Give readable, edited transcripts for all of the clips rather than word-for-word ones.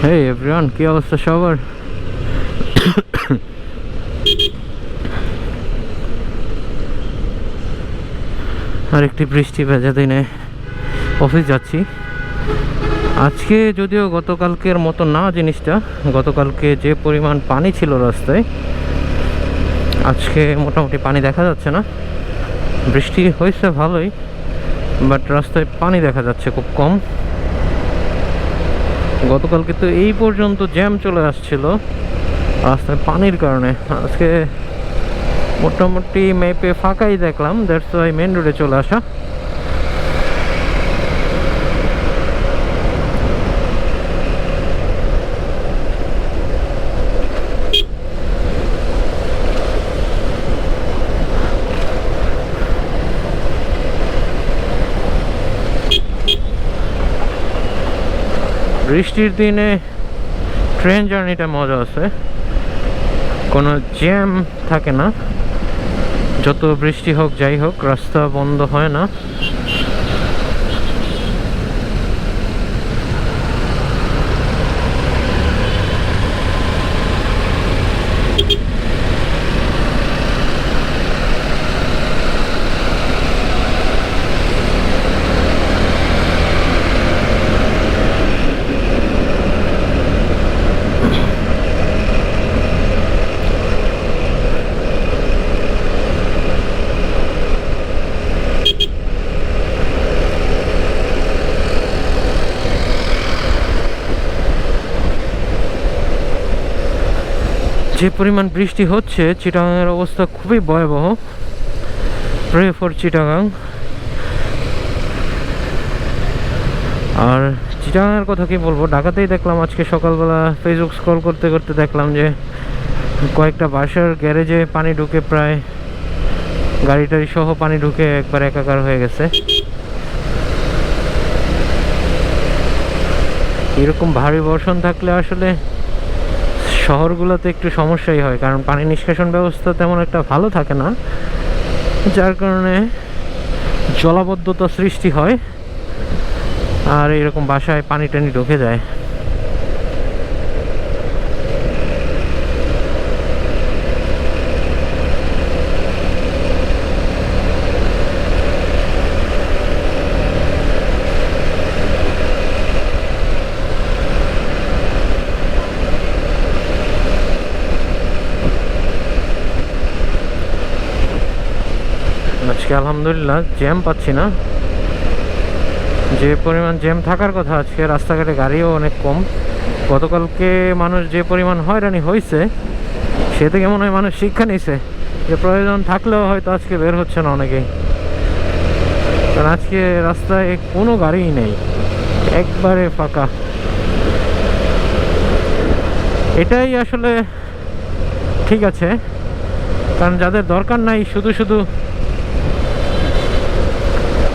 হেই everyone, কি অবস্থা সবার? আরেকটি বৃষ্টি ভেজা দিনে অফিস যাচ্ছি। আজকে যদিও গতকালকের মতো না জিনিসটা, গতকালকে যে পরিমাণ পানি ছিল রাস্তায়, আজকে মোটামুটি পানি দেখা যাচ্ছে না। বৃষ্টি হয়েছে ভালোই, বাট রাস্তায় পানি দেখা যাচ্ছে খুব কম। গতকালকে তো এই পর্যন্ত জ্যাম চলে আসছিল রাস্তায় পানির কারণে। আজকে মোটামুটি ম্যাপে ফাঁকাই দেখলাম, দ্যাটস ওয়াই মেন রোডে চলে আসা। বৃষ্টির দিনে ট্রেন জার্নিটা মজা আছে, কোনো জ্যাম থাকে না। যত বৃষ্টি হোক যাই হোক, রাস্তা বন্ধ হয় না। যে পরিমাণ বৃষ্টি হচ্ছে, চিটাগাংয়ের অবস্থা খুবই ভয়াবহ। Pray for Chittagong. আর চিটাগাংয়ের কথা কি বলবো, ঢাকাতেই দেখলাম আজকে সকালবেলা ফেসবুক স্ক্রল করতে করতে দেখলাম যে কয়েকটা বাসার গ্যারেজে পানি ঢুকে, প্রায় গাড়ি টাড়ি সহ পানি ঢুকে একবার একাকার হয়ে গেছে। এরকম ভারী বর্ষণ থাকলে আসলে শহরগুলোতে একটু সমস্যাই হয়, কারণ পানি নিষ্কাশন ব্যবস্থা তেমন একটা ভালো থাকে না, যার কারণে জলাবদ্ধতা সৃষ্টি হয় আর এরকম বাসায় পানি টানি ঢুকে যায়। আজকে আলহামদুলিল্লাহ জ্যাম পাচ্ছি না। যে পরিমাণ জ্যাম থাকার কথা, আজকে রাস্তাঘাটে গাড়িও অনেক কম। গতকালকে মানুষ যে পরিমাণ হয়রানি হয়েছে, সে থেকে মনে হয় মানুষ শিক্ষা নিছে যে প্রয়োজন থাকলেও হয়তো আজকে বের হচ্ছে না অনেকেই। কারণ আজকে রাস্তায় কোনো গাড়িই নেই, একবারে ফাঁকা। এটাই আসলে ঠিক আছে, কারণ যাদের দরকার নাই শুধু শুধু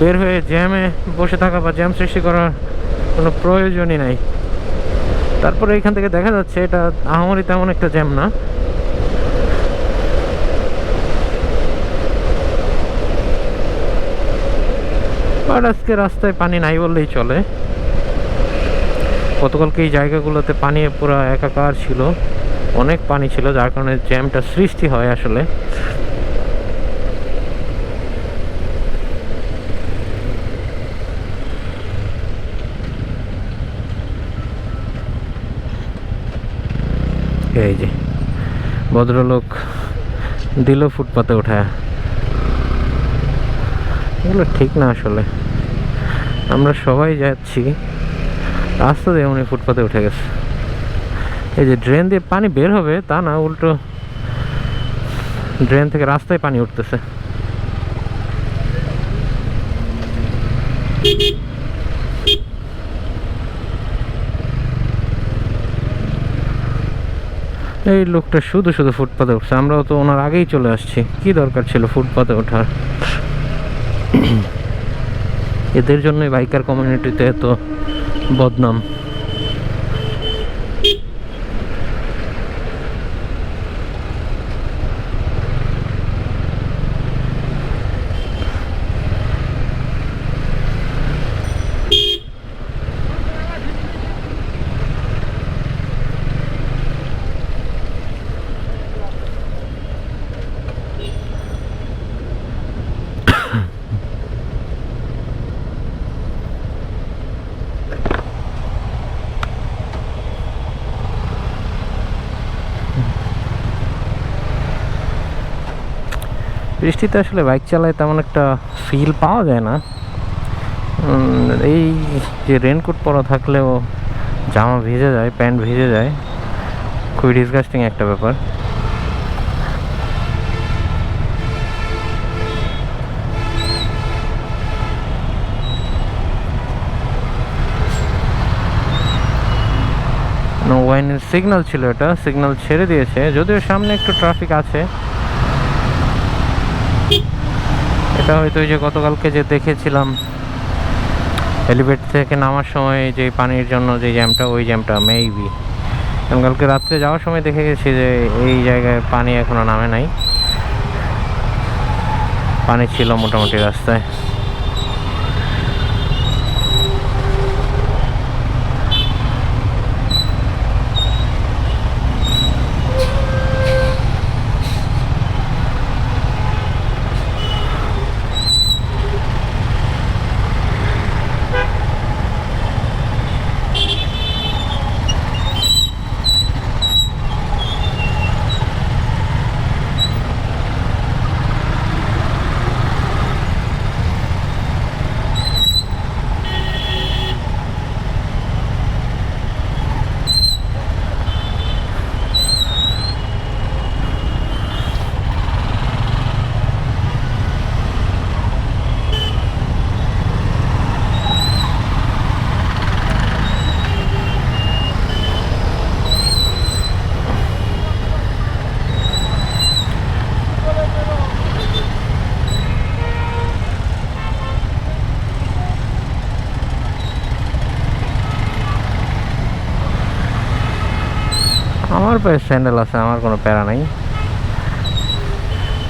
বের হয়ে জ্যামে বসে থাকা বা জ্যাম সৃষ্টি করার কোনো প্রয়োজনই নাই। তারপরে এখান থেকে দেখা যাচ্ছে এটা আহামরি তেমন একটা জ্যাম না। বাট আজকে রাস্তায় পানি নাই বললেই চলে। গতকালকে এই জায়গাগুলোতে পানি পুরো একাকার ছিল, অনেক পানি ছিল, যার কারণে জ্যামটা সৃষ্টি হয় আসলে। এই যে ভদ্রলোক দিল ফুটপাতে ওঠায়, এগুলো ঠিক না আসলে। আমরা সবাই যাচ্ছি, রাস্তা দিয়ে উনি ফুটপাতে উঠে গেছে। এই যে ড্রেন দিয়ে পানি বের হবে তা না, উল্টো ড্রেন থেকে রাস্তায় পানি উঠতেছে। এই লোকটা শুধু শুধু ফুটপাতে উঠছে, আমরাও তো ওনার আগেই চলে আসছি, কি দরকার ছিল ফুটপাতে ওঠার? এদের জন্যই বাইকার কমিউনিটিতে এত বদনাম। বৃষ্টিতে আসলে বাইক চালায় তেমন একটা ফিল পাওয়া যায় না। এই যে রেনকোট পরা থাকলেও জামা ভিজে যায়, প্যান্ট ভিজে যায়, খুবই ডিসগাস্টিং একটা ব্যাপার। নৌবাহিনীর সিগন্যাল ছিল, এটা সিগন্যাল ছেড়ে দিয়েছে, যদিও সামনে একটু ট্রাফিক আছে। এটা হয়তো ওই যে গতকালকে যে দেখেছিলাম এলিভেট থেকে নামার সময় যে পানির জন্য যে জ্যামটা, ওই জ্যামটা মেবি। কালকে রাত্রে যাওয়ার সময় দেখে গেছি যে এই জায়গায় পানি এখনো নামে নাই, পানি ছিল মোটামুটি রাস্তায়। আমার পায়ে স্যান্ডেল আছে, আমার কোনো প্যারা নাই।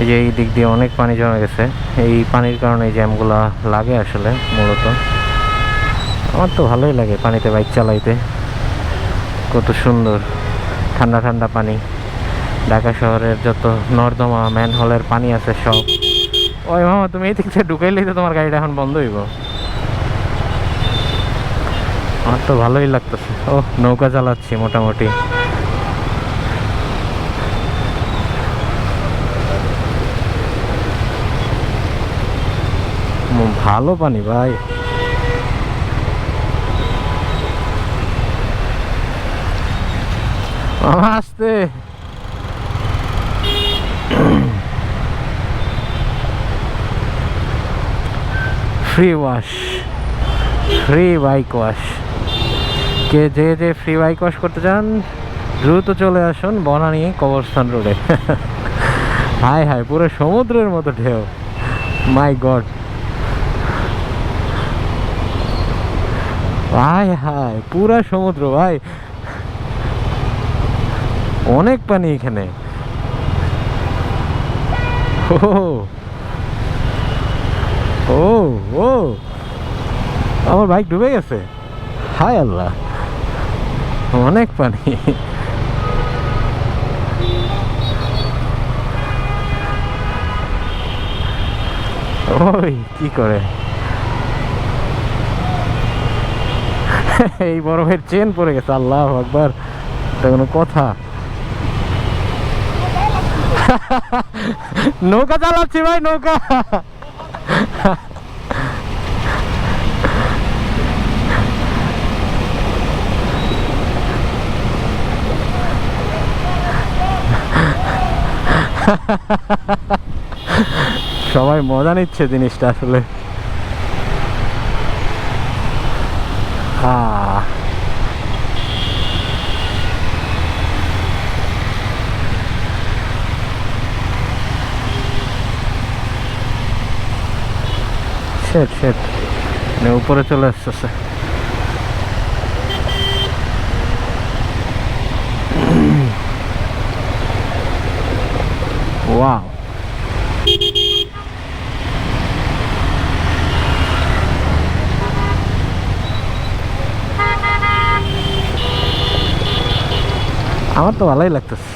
এই যে এই দিক দিয়ে অনেক পানি জমে গেছে, এই পানির কারণে এই জ্যামগুলা লাগে আসলে মূলত। আমার তো ভালোই লাগে পানিতে বাইক চালাইতে, কত সুন্দর ঠান্ডা ঠান্ডা পানি। ঢাকা শহরের যত নর্দমা ম্যানহোলের পানি আছে সব। ওই মামা, তুমি এই দিক থেকে ঢুকাইলেই তো তোমার গাড়িটা এখন বন্ধ হইব। আমার তো ভালোই লাগতেছে। ও, নৌকা চালাচ্ছি মোটামুটি। ভালো পানি ভাই। মামা আসতে free wash, free bike wash. কে যে ফ্রি বাইক ওয়াশ করতে চান দ্রুত চলে আসুন বনানী কবরস্থান রোডে। হাই হাই, পুরো সমুদ্রের মতো ঢেউ, মাই গড। হাই হাই, পুরা সমুদ্র ভাই, অনেক পানি এখানে। ও ও ও, আমার বাইক ডুবে গেছে, হায় আল্লাহ, অনেক পানি। ওই কি করে এই বরফের চেন পড়ে গেছে, আল্লাহ আকবার, এটা কোনো কথা? নৌকা চালাচ্ছি ভাই, নৌকা। সবাই মজা নিচ্ছে জিনিসটা আসলে। শেট শেট, উপরে চলে আসতেছে। ওয়াও, আমার তো ভালোই লাগতেছে।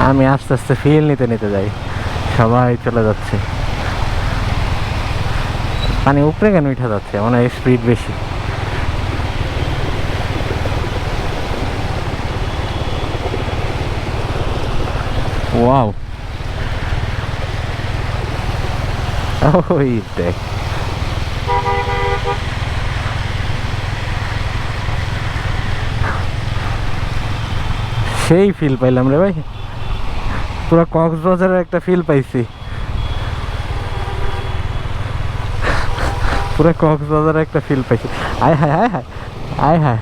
আমি আস্তে আস্তে ফিল নিতে নিতে যাই, সবাই চলে যাচ্ছে। পানি উপরে কেন উঠে যাচ্ছে, মানে স্পিড বেশি। ওয়াও, ওই দেখ, সেই ফিল পাইলাম রে ভাই, পুরো কক্সবাজারের একটা ফিল পাইছি, পুরো কক্সবাজারের একটা ফিল পাইছি। আয় হায় হায় হায়, আয় হায়,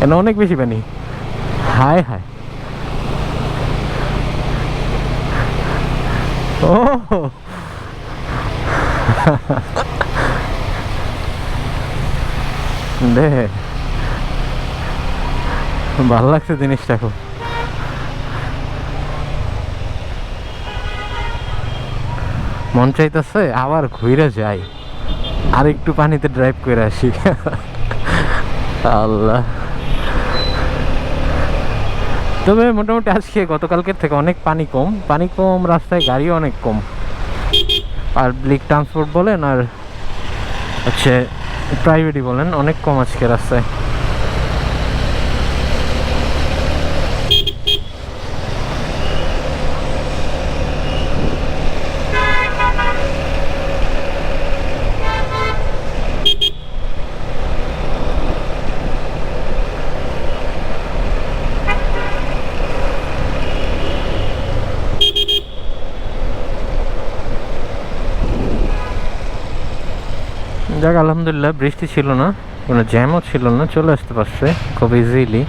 এনে অনেক বেশি পানি, হায় হায়। ও দে, ভাল লাগছে জিনিসটা খুব। মন চাইতেছে আবার ঘুরে যাই, আর একটু পানিতে ড্রাইভ করে আসি। আল্লাহ, তবে মোটামুটি আজকে গতকালকের থেকে অনেক পানি কম, পানি কম, রাস্তায় গাড়িও অনেক কম, পাবলিক ট্রান্সপোর্ট বলেন আর হচ্ছে প্রাইভেটই বলেন, অনেক কম আজকে রাস্তায়। যাক আলহামদুলিল্লাহ, বৃষ্টি ছিল না, কোনো জ্যামও ছিল না, চলে আসতে পারছে খুব ইজিলি।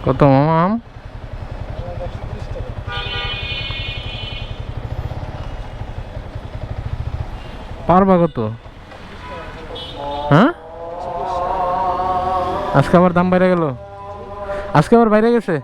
কত মামা আম? পারবা কত? হ্যাঁ, আজকে আবার দাম বাইরে গেল, আজকে আবার বাইরে গেছে।